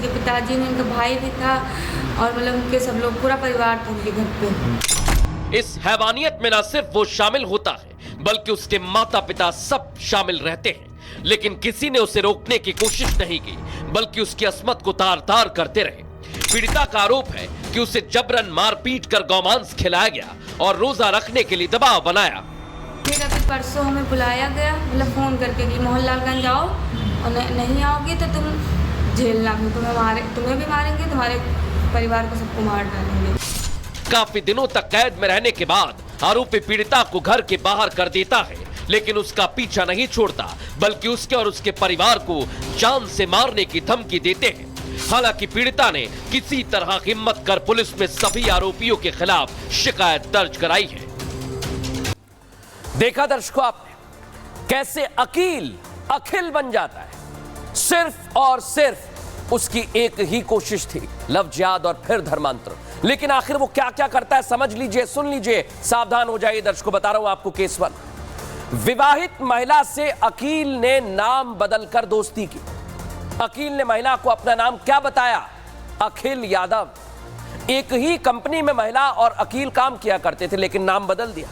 उनके पिताजी ने, उनका भाई भी था और मतलब उनके सब लोग, पूरा परिवार था उनके घर पे। इस हैवानियत में न सिर्फ वो शामिल होता है बल्कि उसके माता पिता सब शामिल रहते हैं, लेकिन किसी ने उसे रोकने की कोशिश नहीं की बल्कि उसकी अस्मत को तार तार करते रहे। पीड़िता का आरोप है कि उसे जबरन मारपीट कर गौमांस खिलाया गया और रोजा रखने के लिए दबाव बनाया। फिर अभी परसों हमें बुलाया गया, मतलब फोन करके कि मोहनलालगंज आओ और नहीं आओगी तो तुम झेलना, तुम्हें भी मारेंगे, तुम्हारे परिवार को सबको मार डालेंगे। काफी दिनों तक कैद में रहने के बाद आरोपी पीड़िता को घर के बाहर कर देता है, लेकिन उसका पीछा नहीं छोड़ता बल्कि उसके और उसके परिवार को जान से मारने की धमकी देते हैं। हालांकि पीड़िता ने किसी तरह हिम्मत कर पुलिस में सभी आरोपियों के खिलाफ शिकायत दर्ज कराई है। देखा दर्शकों आपने कैसे अखिल बन जाता है। सिर्फ और सिर्फ उसकी एक ही कोशिश थी, लव जिहाद और फिर धर्मांतरण। लेकिन आखिर वो क्या क्या करता है समझ लीजिए, सुन लीजिए, सावधान हो जाइए दर्शकों। बता रहा हूं आपको केस 1। विवाहित महिला से अकील ने नाम बदलकर दोस्ती की। अकील ने महिला को अपना नाम क्या बताया? अखिल यादव। एक ही कंपनी में महिला और अकील काम किया करते थे, लेकिन नाम बदल दिया।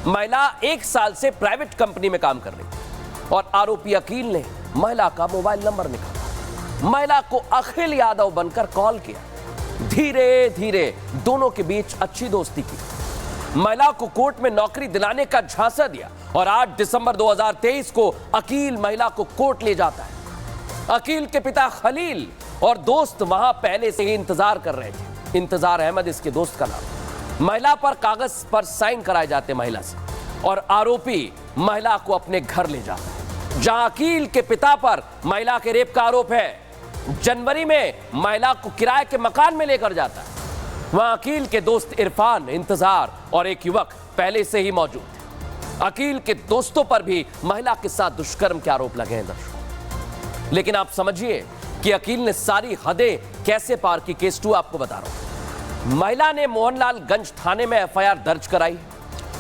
महिला 1 साल से प्राइवेट कंपनी में काम कर रही थी और आरोपी अकील ने महिला का मोबाइल नंबर निकाला, महिला को अखिल यादव बनकर कॉल किया। धीरे धीरे दोनों के बीच अच्छी दोस्ती की। महिला को कोर्ट में नौकरी दिलाने का झांसा दिया और 8 दिसंबर 2023 को अकील महिला को कोर्ट ले जाता है। अकील के पिता खलील और दोस्त वहां पहले से ही इंतजार कर रहे थे। इंतजार अहमद इसके दोस्त का नाम। महिला पर कागज पर साइन कराए जाते महिला से और आरोपी महिला को अपने घर ले जाता है, जहां अकील के पिता पर महिला के रेप का आरोप है। जनवरी में महिला को किराए के मकान में लेकर जाता है। वहां अकील के दोस्त इरफान, इंतजार और एक युवक पहले से ही मौजूद थे। अकील के दोस्तों पर भी महिला के साथ दुष्कर्म के आरोप लगे हैं दर्शकों। लेकिन आप समझिए कि अकील ने सारी हदें कैसे पार की। केस 2 आपको बता रहा हूं। महिला ने मोहनलालगंज थाने में एफआईआर दर्ज कराई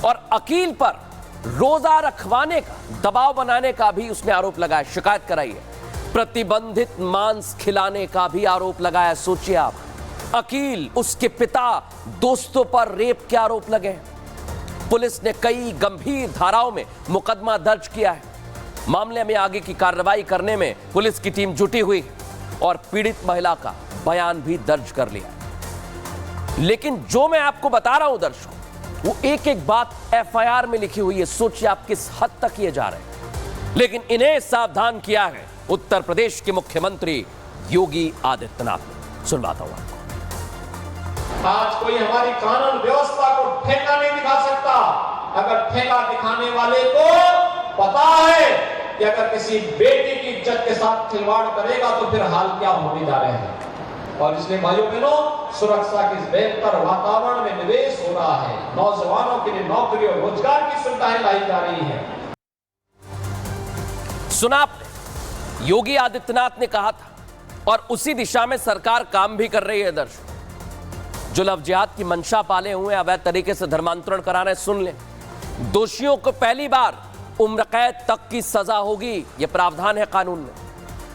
और अकील पर रोजा रखवाने का, दबाव बनाने का भी उसने आरोप लगाया, शिकायत कराई है। प्रतिबंधित मांस खिलाने का भी आरोप लगाया। सोचिए आप, अकील, उसके पिता, दोस्तों पर रेप के आरोप लगे। पुलिस ने कई गंभीर धाराओं में मुकदमा दर्ज किया है। मामले में आगे की कार्रवाई करने में पुलिस की टीम जुटी हुई और पीड़ित महिला का बयान भी दर्ज कर लिया। लेकिन जो मैं आपको बता रहा हूं दर्शकों, वो एक एक बात एफआईआर में लिखी हुई है। सोचिए आप किस हद तक ये जा रहे हैं। लेकिन इन्हें सावधान किया है उत्तर प्रदेश के मुख्यमंत्री योगी आदित्यनाथ ने। सुनवाता हूं आपको। आज कोई हमारी कानून व्यवस्था को ठेका नहीं दिखा सकता। अगर ठेका दिखाने वाले को पता है कि अगर किसी बेटी की इज्जत के साथ खिलवाड़ करेगा तो फिर हाल क्या होने जा रहे हैं। और इसलिए भाइयों बहनों, सुरक्षा के इस बेहतर वातावरण में निवेश हो रहा है। नौजवानों के लिए नौकरी और रोजगार की सुविधाएं लाई जा रही हैं। सुना आपने, योगी आदित्यनाथ ने कहा था और उसी दिशा में सरकार काम भी कर रही है दर्शकों। जो लव जिहाद की मंशा पाले हुए अवैध तरीके से धर्मांतरण करा रहे, सुन ले, दोषियों को पहली बार उम्र कैद तक की सजा होगी। यह प्रावधान है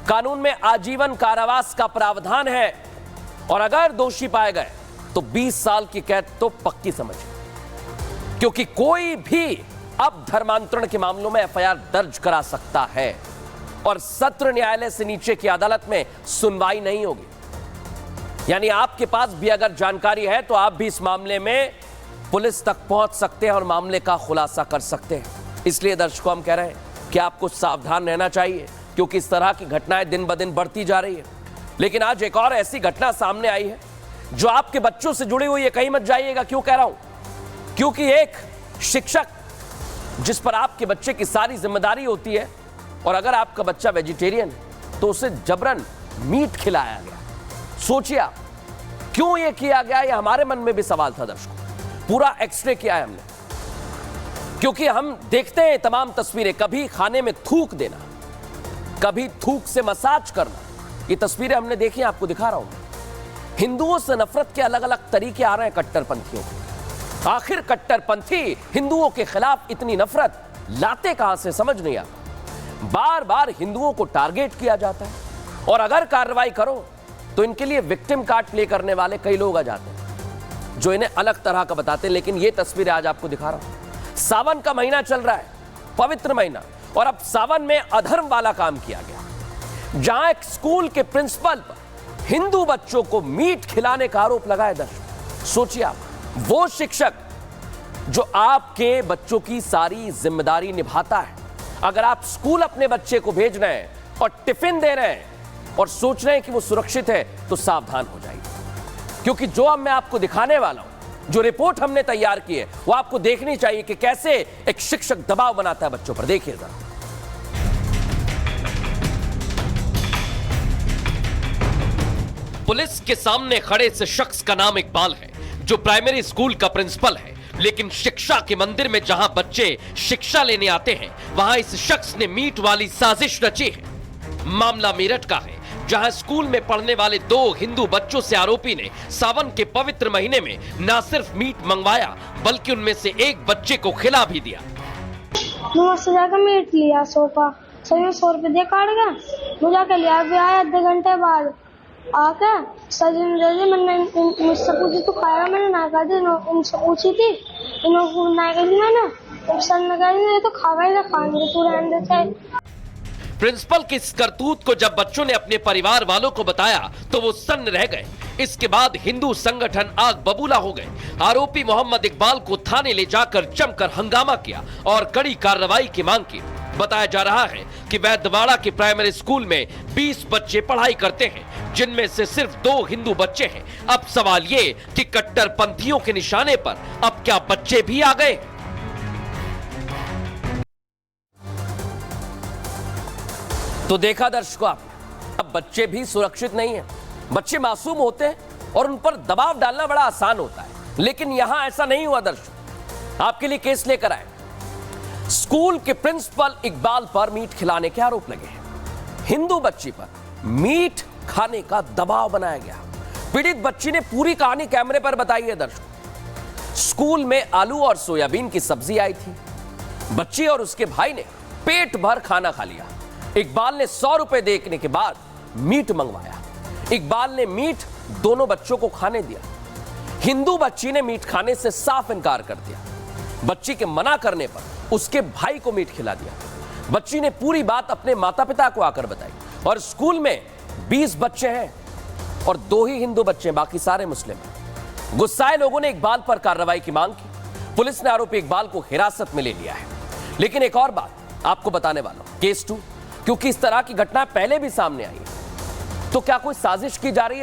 कानून में आजीवन कारावास का प्रावधान है और अगर दोषी पाए गए तो 20 साल की कैद तो पक्की समझिए, क्योंकि कोई भी अब धर्मांतरण के मामलों में एफआईआर दर्ज करा सकता है और सत्र न्यायालय से नीचे की अदालत में सुनवाई नहीं होगी। यानी आपके पास भी अगर जानकारी है तो आप भी इस मामले में पुलिस तक पहुंच सकते हैं और मामले का खुलासा कर सकते हैं। इसलिए दर्शकों, हम कह रहे हैं कि आपको सावधान रहना चाहिए, क्योंकि इस तरह की घटनाएं दिन ब दिन बढ़ती जा रही है। लेकिन आज एक और ऐसी घटना सामने आई है जो आपके बच्चों से जुड़ी हुई है। कहीं मत जाइएगा। क्यों कह रहा हूं? क्योंकि एक शिक्षक जिस पर आपके बच्चे की सारी जिम्मेदारी होती है, और अगर आपका बच्चा वेजिटेरियन है तो उसे जबरन मीट खिलाया गया। सोचिए आप, क्यों यह किया गया? यह हमारे मन में भी सवाल था दर्शकों। पूरा एक्सरे किया है हमने, क्योंकि हम देखते हैं तमाम तस्वीरें, कभी खाने में थूक देना, कभी थूक से मसाज करना। ये तस्वीरें हमने देखी, आपको दिखा रहा हूं। हिंदुओं से नफरत के अलग अलग तरीके आ रहे हैं कट्टरपंथियों के। आखिर कट्टरपंथी हिंदुओं के खिलाफ इतनी नफरत लाते कहां से, समझ नहीं आता। बार बार हिंदुओं को टारगेट किया जाता है और अगर कार्रवाई करो तो इनके लिए विक्टिम कार्ड प्ले करने वाले कई लोग आ जाते हैं जो इन्हें अलग तरह का बताते हैं। लेकिन ये तस्वीर आज आपको दिखा रहा हूं। सावन का महीना चल रहा है, पवित्र महीना, और अब सावन में अधर्म वाला काम किया गया, जहां एक स्कूल के प्रिंसिपल पर हिंदू बच्चों को मीट खिलाने का आरोप लगाया। दर्शक सोचिए, आप वो शिक्षक जो आपके बच्चों की सारी जिम्मेदारी निभाता है, अगर आप स्कूल अपने बच्चे को भेज रहे हैं और टिफिन दे रहे हैं और सोच रहे हैं कि वो सुरक्षित है, तो सावधान हो जाइए, क्योंकि जो अब मैं आपको दिखाने वाला हूं, जो रिपोर्ट हमने तैयार की है, वो आपको देखनी चाहिए कि कैसे एक शिक्षक दबाव बनाता है बच्चों पर। देखिए जरा। पुलिस के सामने खड़े इस शख्स का नाम इकबाल है, जो प्राइमरी स्कूल का प्रिंसिपल है। लेकिन शिक्षा के मंदिर में जहां बच्चे शिक्षा लेने आते हैं, वहां इस शख्स ने मीट वाली साजिश रची है। मामला मेरठ का है, जहां स्कूल में पढ़ने वाले 2 हिंदू बच्चों से आरोपी ने सावन के पवित्र महीने में न सिर्फ मीट मंगवाया, बल्कि उनमें से एक बच्चे को खिला भी दिया। मुझसे जाकर मीट लिया, सोफा सही में 100 रुपए दे काट गया। मुझे के लिया भी आया, आधे घंटे बाद आके सजी मैंने मुझसे पूछी तू खाएगा, मैंने ना कहा थी, इनसे पूछी थी, इन्होंने ना कही मैंने, सर ने कहा ये तो खावा ही खाने तू रहने दे। प्रिंसिपल की इस करतूत को जब बच्चों ने अपने परिवार वालों को बताया तो वो सन्न रह गए। इसके बाद हिंदू संगठन आग बबूला हो गए। आरोपी मोहम्मद इकबाल को थाने ले जाकर जमकर हंगामा किया और कड़ी कार्रवाई की मांग की। बताया जा रहा है कि वैद्यवाड़ा के प्राइमरी स्कूल में 20 बच्चे पढ़ाई करते हैं, जिनमें से सिर्फ 2 हिंदू बच्चे हैं। अब सवाल ये कि कट्टरपंथियों के निशाने पर अब क्या बच्चे भी आ गए? तो देखा दर्शकों आपने, अब बच्चे भी सुरक्षित नहीं हैं। बच्चे मासूम होते हैं और उन पर दबाव डालना बड़ा आसान होता है, लेकिन यहां ऐसा नहीं हुआ। दर्शकों आपके लिए केस लेकर आए, स्कूल के प्रिंसिपल इकबाल पर मीट खिलाने के आरोप लगे हैं। हिंदू बच्ची पर मीट खाने का दबाव बनाया गया। पीड़ित बच्ची ने पूरी कहानी कैमरे पर बताई है। दर्शकों, स्कूल में आलू और सोयाबीन की सब्जी आई थी। बच्ची और उसके भाई ने पेट भर खाना खा लिया। इकबाल ने 100 रुपए देने के बाद मीट मंगवाया। इकबाल ने मीट दोनों बच्चों को खाने दिया। हिंदू बच्ची ने मीट खाने से साफ इनकार कर दिया। बच्ची के मना करने पर उसके भाई को मीट खिला दिया। बच्ची ने पूरी बात अपने माता पिता को आकर बताई। और स्कूल में 20 बच्चे हैं और 2 ही हिंदू बच्चे हैं, बाकी सारे मुस्लिम हैं। गुस्साए लोगों ने इकबाल पर कार्रवाई की मांग की। पुलिस ने आरोपी इकबाल को हिरासत में ले लिया है। लेकिन एक और बात आपको बताने वाला हूं, केस 2, क्योंकि इस तरह की घटना पहले भी सामने आई है। तो क्या कोई साजिश की जा रही है